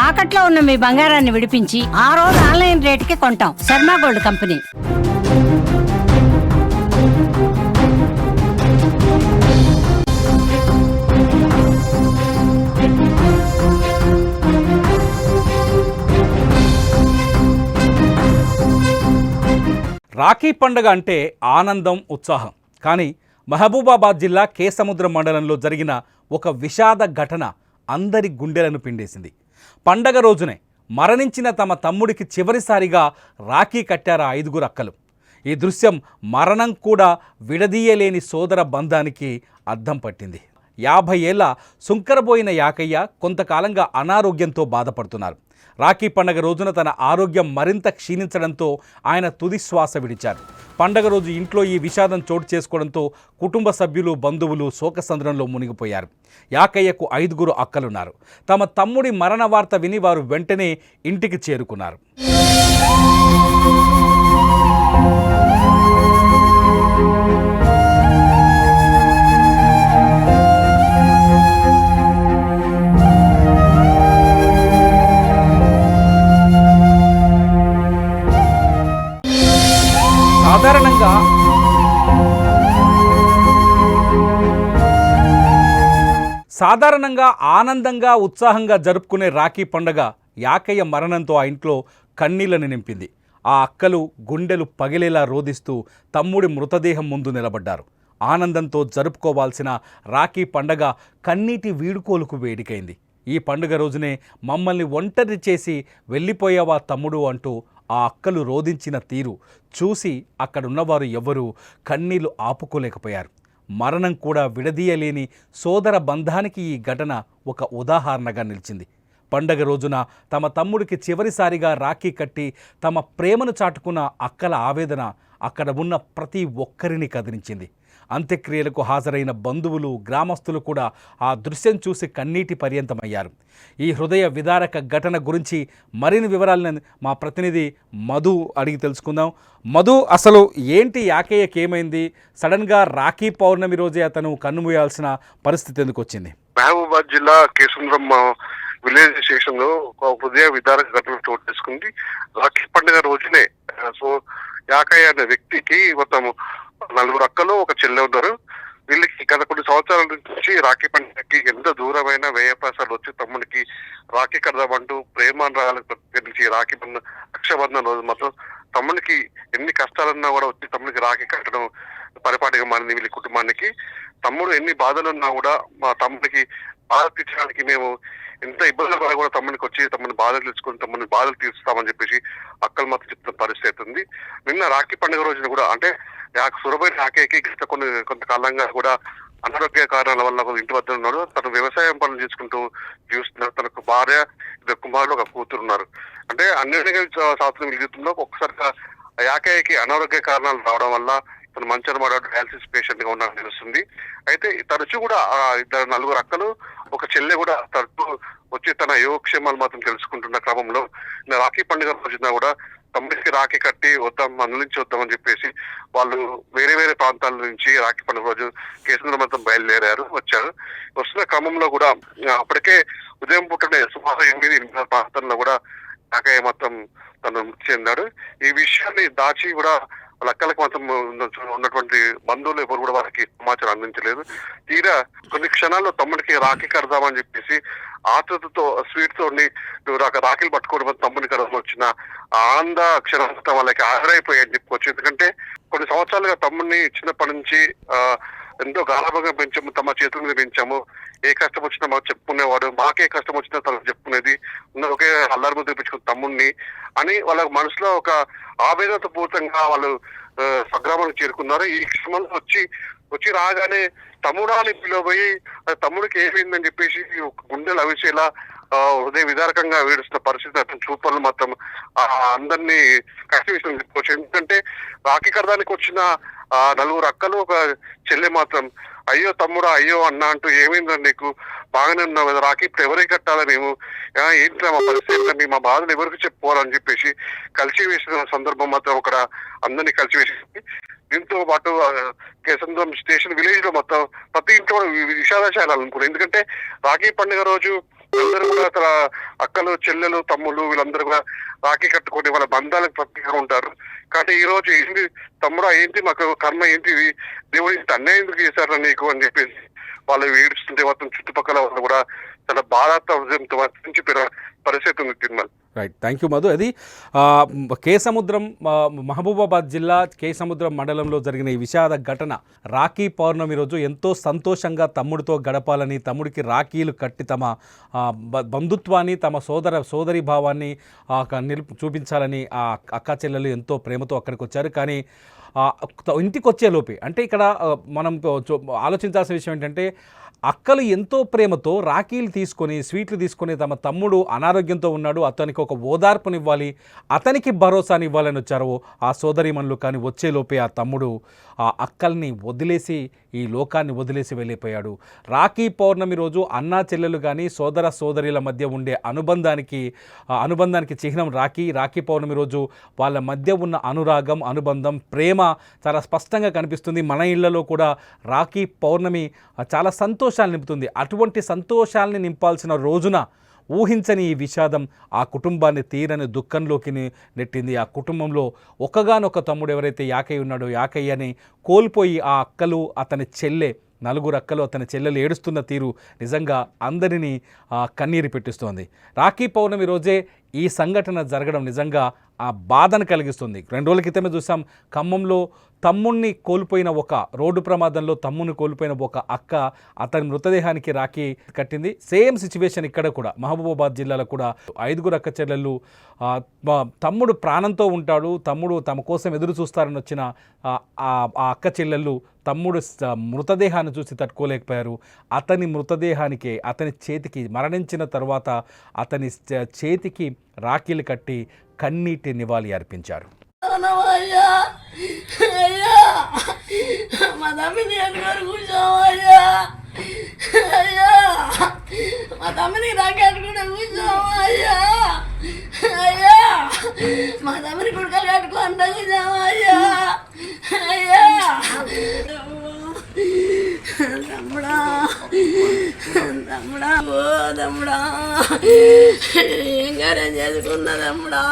తాకట్లో ఉన్న మీ బంగారాన్ని విడిపించి ఆ రోజు ఆన్లైన్ రేటుకి కొంటాం. Sharma gold company. రాఖీ పండుగ అంటే ఆనందం, ఉత్సాహం. కానీ మహబూబాబాద్ జిల్లా కేసముద్రం మండలంలో జరిగిన ఒక విషాద ఘటన అందరి గుండెలను పిండేసింది. పండగ రోజునే మరణించిన తమ తమ్ముడికి చివరిసారిగా రాఖీ కట్టారు 5 అక్కలు. ఈ దృశ్యం మరణం కూడా విడదీయలేని సోదర బంధానికి అద్దం పట్టింది. 50 ఏళ్ల సుంకరబోయిన యాకయ్య కొంతకాలంగా అనారోగ్యంతో బాధపడుతున్నారు. రాఖీ పండగ రోజున తన ఆరోగ్యం మరింత క్షీణించడంతో ఆయన తుది శ్వాస విడిచారు. పండగ రోజు ఇంట్లో ఈ విషాదం చోటు చేసుకోవడంతో కుటుంబ సభ్యులు, బంధువులు శోకసంద్రంలో మునిగిపోయారు. యాకయ్యకు 5 అక్కలున్నారు. తమ తమ్ముడి మరణ వార్త విని వారు వెంటనే ఇంటికి చేరుకున్నారు. సాధారణంగా ఆనందంగా, ఉత్సాహంగా జరుపుకునే రాఖీ పండగ యాకయ్య మరణంతో ఆ ఇంట్లో కన్నీళ్లను నింపింది. ఆ అక్కలు గుండెలు పగిలేలా రోదిస్తూ తమ్ముడి మృతదేహం ముందు నిలబడ్డారు. ఆనందంతో జరుపుకోవాల్సిన రాఖీ పండగ కన్నీటి వీడుకోలుకు వేడికైంది. ఈ పండుగ రోజునే మమ్మల్ని ఒంటరి చేసి వెళ్ళిపోయావా తమ్ముడు అంటూ ఆ అక్కలు రోదించిన తీరు చూసి అక్కడున్నవారు ఎవ్వరూ కన్నీళ్లు ఆపుకోలేకపోయారు. మరణం కూడా విడదీయలేని సోదర బంధానికి ఈ ఘటన ఒక ఉదాహరణగా నిలిచింది. పండగ రోజున తమ తమ్ముడికి చివరిసారిగా రాఖీ కట్టి తమ ప్రేమను చాటుకున్న అక్కల ఆవేదన అక్కడ ఉన్న ప్రతి ఒక్కరిని కదిలించింది. అంత్యక్రియలకు హాజరైన బంధువులు, గ్రామస్తులు కూడా ఆ దృశ్యం చూసి కన్నీటి పర్యంతమయ్యారు. ఈ హృదయ విదారక ఘటన గురించి మరిన్ని వివరాలను మా ప్రతినిధి మధు అడిగి తెలుసుకుందాం. మధు, అసలు ఏంటి యాకయ్యకి ఏమైంది? సడన్గా రాఖీ పౌర్ణమి రోజే అతను కన్నుమూయాల్సిన పరిస్థితి ఎందుకు వచ్చింది? మహబూబాబాద్ జిల్లా కేసుంద్రం విలేజ్ స్టేషన్ లో ఒక హృదయ విదారక ఘటన చోటు చేసుకుంది. రాఖీ పండుగ రోజునే యాకయ్య అనే వ్యక్తికి మొత్తం 4 అక్కలు, ఒక చెల్లె ఉన్నారు. వీళ్ళకి గత కొన్ని సంవత్సరాల నుంచి రాఖీ పండుగకి ఎంత దూరమైన వ్యయపాసాలు వచ్చి తమ్ముడికి రాఖీ కడదామంటూ ప్రేమానురాగాలకు ప్రతినిధి రాఖీ బంధం, రక్షాబంధన రోజు మాత్రం తమ్ముడికి ఎన్ని కష్టాలున్నా కూడా వచ్చి తమ్ముడికి రాఖీ కట్టడం పరిపాటిగా మారింది వీళ్ళ కుటుంబానికి. తమ్ముడు ఎన్ని బాధలున్నా కూడా మా తమ్ముడికి బాధ తీర్చడానికి మేము ఎంత ఇబ్బందులు పడ కూడా తమ్ముడికి వచ్చి తమ్ముని బాధలు తెలుసుకుని తమ్ముని బాధలు తీరుస్తామని చెప్పేసి అక్కలు మాత్రం చెప్తున్న పరిస్థితి ఉంది. నిన్న రాఖీ పండుగ రోజున కూడా అంటే సురభైన రాఖీకి గత కొంతకాలంగా కూడా అనారోగ్య కారణాల వల్ల ఇంటి వద్ద ఉన్నాడు. తను వ్యవసాయం పనులు చేసుకుంటూ జీవిస్తున్నాడు. తనకు భార్య, 2 కుమారులు, 1 కూతురు ఉన్నారు. అంటే 12 సంవత్సరం జీవితంలో ఒక్కసారిగా యాకయ్యకి అనారోగ్య కారణాలు రావడం వల్ల తను మంచం పడ్డాడు, డయాలసిస్ పేషెంట్ గా ఉన్నాడని తెలుస్తుంది. అయితే తరచూ కూడా 4 అక్కలు, ఒక చెల్లె కూడా తరచూ వచ్చి తన యోగక్షేమాలు మాత్రం తెలుసుకుంటున్న క్రమంలో రాఖీ పండుగ రోజున కూడా తమ్ముడికి రాఖీ కట్టి వద్దాం, నుంచి వద్దామని చెప్పేసి వాళ్ళు వేరే వేరే ప్రాంతాల నుంచి రాఖీ పండుగ రోజు కేసుంద్రం మొత్తం బయలుదేరారు, వచ్చారు. వస్తున్న క్రమంలో కూడా అప్పటికే ఉదయం పుట్టనే సుమారు 8-8 ప్రాంతాల్లో కూడా యాకయ్య మొత్తం తను మృతి చెందాడు. ఈ విషయాన్ని దాచి కూడా వాళ్ళ అక్కలకు మాత్రం ఉన్నటువంటి బంధువులు ఎవరు కూడా వారికి సమాచారం అందించలేదు. తీరా కొన్ని క్షణాల్లో తమ్ముడికి రాఖీ కడదామని చెప్పేసి ఆతృతతో స్వీట్ తోని రాఖీలు పట్టుకోవడం తమ్ముడికి కడదాం వచ్చిన ఆనంద క్షణంతో వాళ్ళకి ఆదరైపోయాయని చెప్పుకోవచ్చు. ఎందుకంటే కొన్ని సంవత్సరాలుగా తమ్ముడిని చిన్నప్పటి నుంచి ఎంతో గాఢంగా పెంచాము, తమ చేతుల మీద పెంచాము. ఏ కష్టం వచ్చినా మాకు చెప్పుకునేవాడు, మాకే కష్టం వచ్చినా తనకు చెప్పుకునేది, ఒకే అల్లరి ముద్ర తెప్పించుకున్న తమ్ముడిని అని వాళ్ళ మనసులో ఒక ఆవేదన పూర్తంగా వాళ్ళు స్వగ్రామానికి చేరుకున్నారు. ఈ క్రమంలో వచ్చి రాగానే తమ్ముడా అని పిలువబోయి తమ్ముడికి ఏమైందని చెప్పేసి గుండెలు అవిసేలా హృదయ విదారకంగా వేడుస్తున్న పరిస్థితి అతను చూపాలని మాత్రం అందరినీ కష్టం చెప్పుకోవచ్చు. ఎందుకంటే రాఖీ కడదానికి వచ్చిన 4 అక్కలు, ఒక చెల్లె మాత్రం అయ్యో తమ్ముడా, అయ్యో అన్న అంటూ ఏమైందని నీకు, బాగానే ఉన్నావు కదా, రాఖీ ఇప్పుడు ఎవరికి కట్టాలా, మేము ఏంటి మా పరిస్థితి, మా బాధలు ఎవరికి చెప్పుకోవాలని చెప్పేసి కలిసి వేసిన సందర్భం మాత్రం అక్కడ అందరినీ కలిసి వేసింది. దీంతో పాటు కేసంద్రం స్టేషన్ విలేజ్ లో మొత్తం ప్రతి ఇంట్లో విషాదశాలు అనుకున్నాను. ఎందుకంటే రాఖీ పండుగ రోజు అందరూ కూడా అసలు అక్కలు చెల్లెలు తమ్ముళ్ళు వీళ్ళందరూ కూడా రాఖీ కట్టుకొని వాళ్ళ బంధాలకు ప్రత్యేకంగా ఉంటారు. కానీ ఈ రోజు ఏంటి తమ్ముడా, ఏంటి మాకు కర్మ ఏంటి, దేవుడు ఇంత అన్యాయం ఎందుకు చేశారా నీకు అని చెప్పేసి వాళ్ళు ఏడుస్తుంటే మొత్తం చుట్టుపక్కల వాళ్ళు కూడా చాలా బాధాంతో వర్తించిపోయిన పరిస్థితి ఉంది Tirumala. Right, thank you Madhu. అది కేసముద్రం, మహబూబాబాద్ జిల్లా కేసముద్రం మండలంలో జరిగిన ఈ విషాద ఘటన. రాఖీ పౌర్ణమి రోజు ఎంతో సంతోషంగా తమ్ముడితో గడపాలని, తమ్ముడికి రాఖీలు కట్టి తమ బంధుత్వాన్ని, తమ సోదరి భావాన్ని చూపించాలని ఆ అక్క చెల్లెలు ఎంతో ప్రేమతో అక్కడికి వచ్చారు. కానీ ఇంటికి వచ్చేలోపే, అంటే ఇక్కడ మనం ఆలోచించాల్సిన విషయం ఏంటంటే, అక్కలు ఎంతో ప్రేమతో రాఖీలు తీసుకొని, స్వీట్లు తీసుకొని, తమ తమ్ముడు అనారోగ్యంతో ఉన్నాడు, అతనికి ఒక ఓదార్పునివ్వాలి, అతనికి భరోసానివ్వాలని వచ్చారు ఆ సోదరీమణులు. కానీ వచ్చేలోపే ఆ తమ్ముడు ఆ అక్కల్ని వదిలేసి, ఈ లోకాన్ని వదిలేసి వెళ్ళిపోయాడు. రాఖీ పౌర్ణమి రోజు అన్నా చెల్లెలు కానీ సోదర సోదరీల మధ్య ఉండే అనుబంధానికి చిహ్నం రాఖీ పౌర్ణమి రోజు వాళ్ళ మధ్య ఉన్న అనురాగం, అనుబంధం, ప్రేమ చాలా స్పష్టంగా కనిపిస్తుంది. మన ఇళ్లలో కూడా రాఖీ పౌర్ణమి చాలా సంతోషాలు నింపుతుంది. అటువంటి సంతోషాలని నింపాల్సిన రోజున ఊహించని ఈ విషాదం ఆ కుటుంబాన్ని తీరని దుఃఖంలోకి నెట్టింది. ఆ కుటుంబంలో ఒకగానొక తమ్ముడు ఎవరైతే యాకయ్య ఉన్నాడో, యాకయ్యని కోల్పోయి ఆ అక్కలు, అతని చెల్లె, 4 అక్కలు, అతని చెల్లెలు ఏడుస్తున్న తీరు నిజంగా అందరినీ కన్నీరు పెట్టిస్తోంది. రాఖీ పౌర్ణమి రోజే ఈ సంఘటన జరగడం నిజంగా ఆ బాధను కలిగిస్తుంది. 2 రోజుల క్రితమే చూసాం, ఖమ్మంలో తమ్ముణ్ణి కోల్పోయిన రోడ్డు ప్రమాదంలో తమ్ముని కోల్పోయిన ఒక అక్క అతని మృతదేహానికి రాఖీ కట్టింది. సేమ్ సిచ్యువేషన్ ఇక్కడ కూడా మహబూబాబాద్ జిల్లాలో కూడా 5 అక్క చెల్లెళ్ళు, తమ్ముడు ప్రాణంతో ఉంటాడు, తమ్ముడు తమ కోసం ఎదురు చూస్తారని వచ్చిన ఆ అక్క చెల్లెళ్ళు తమ్ముడు మృతదేహాన్ని చూసి తట్టుకోలేకపోయారు. అతని మృతదేహానికి, అతని చేతికి, మరణించిన తర్వాత అతని చేతికి రాఖీలు కట్టి కన్నీటి నివాళి అర్పించారు. మా తమ్మిని ఎన్నుకొని కూర్చోమయ్యా, అయ్యా మా తమ్మిని రాకెట్టుకుంటే కూర్చోమయ్యా, అయ్యా మా తమ్మిని కుడుకలు కట్టుకుంటా కూర్చోమయ్యా, అయ్యా తమ్ముడా తమ్ముడా, ఓ తమ్ముడా, ఏం కార్యం చేసుకున్నా తమ్ముడా.